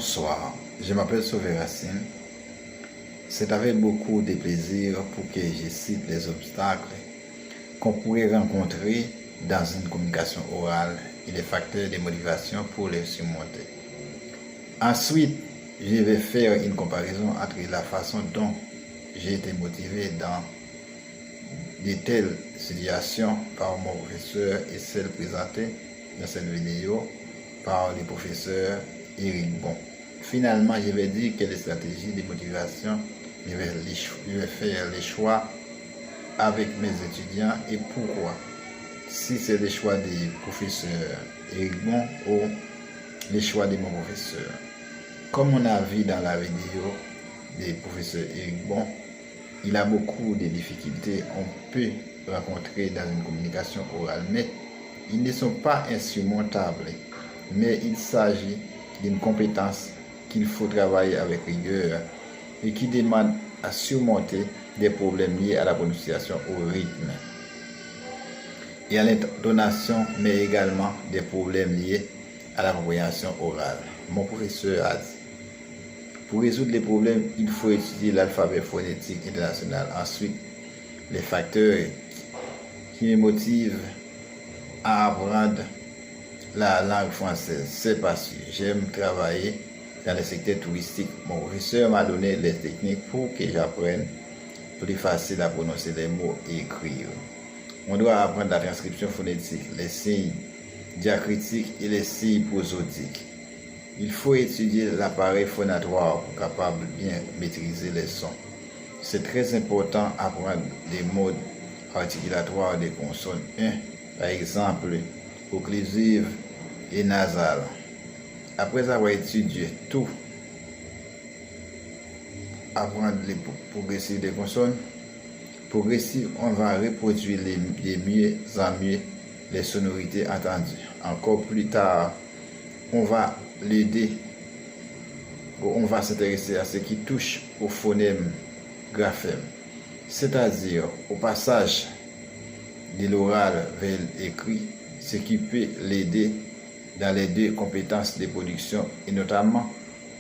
Bonsoir, je m'appelle Sauvé Racine. C'est avec beaucoup de plaisir pour que je cite les obstacles qu'on pourrait rencontrer dans une communication orale et les facteurs de motivation pour les surmonter. Ensuite, je vais faire une comparaison entre la façon dont j'ai été motivé dans de telles situations par mon professeur et celle présentée dans cette vidéo par le professeur Eric Bon. Finalement, je vais dire quelles stratégies de motivation je vais faire les choix avec mes étudiants et pourquoi. Si c'est les choix du professeur Eric Bon ou les choix de mon professeur. Comme on a vu dans la vidéo du professeur Eric Bon, il a beaucoup de difficultés on peut rencontrer dans une communication orale, mais ils ne sont pas insurmontables. Mais il s'agit d'une compétence qu'il faut travailler avec rigueur et qui demande à surmonter des problèmes liés à la prononciation au rythme et à l'intonation, mais également des problèmes liés à la compréhension orale. Mon professeur a dit, pour résoudre les problèmes, il faut étudier l'alphabet phonétique international. Ensuite, les facteurs qui me motivent à apprendre la langue française, c'est parce que j'aime travailler dans le secteur touristique. Mon professeur m'a donné les techniques pour que j'apprenne plus facile à prononcer les mots et écrire. On doit apprendre la transcription phonétique, les signes diacritiques et les signes prosodiques. Il faut étudier l'appareil phonatoire pour capable bien maîtriser les sons. C'est très important d'apprendre les modes articulatoires des consonnes 1, par exemple, occlusive et nasale. Après avoir étudié tout, apprendre les progressives des consonnes, progressive, on va reproduire de mieux en mieux les sonorités entendues. Encore plus tard, on va l'aider, on va s'intéresser à ce qui touche au phonème graphème, c'est-à-dire au passage de l'oral vers l'écrit, ce qui peut l'aider dans les deux compétences de production et notamment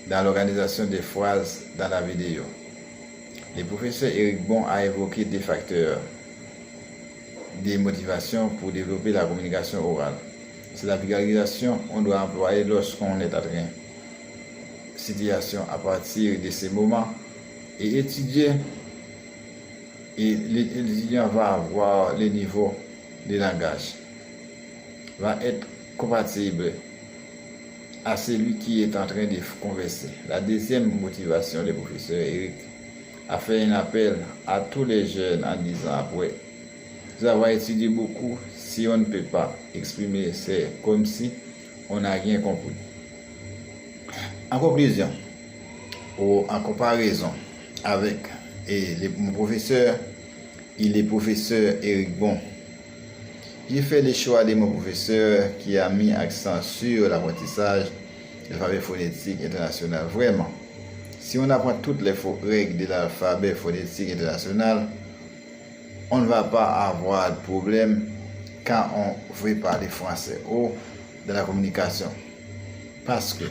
dans l'organisation des phrases dans la vidéo. Le professeur Eric Bon a évoqué des facteurs de motivation pour développer la communication orale. C'est la vulgarisation qu'on doit employer lorsqu'on est en train situation à partir de ces moments et étudier, et l'étudiant va avoir le niveau de langage, va être compatible à celui qui est en train de converser. La deuxième motivation du professeur Eric a fait un appel à tous les jeunes en disant après, vous avez étudié beaucoup, si on ne peut pas exprimer, c'est comme si on n'a rien compris. En conclusion, ou en comparaison avec mon professeur et le professeur Eric Bon, j'ai fait le choix de mon professeur qui a mis accent sur l'apprentissage de l'alphabet phonétique international. Vraiment, si on apprend toutes les règles de l'alphabet phonétique international, on ne va pas avoir de problème quand on veut parler français ou de la communication. Parce que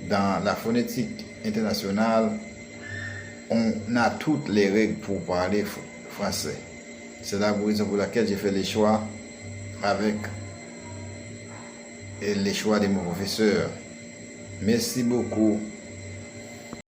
dans la phonétique internationale, on a toutes les règles pour parler français. C'est la raison pour laquelle j'ai fait les choix avec les choix de mon professeur. Merci beaucoup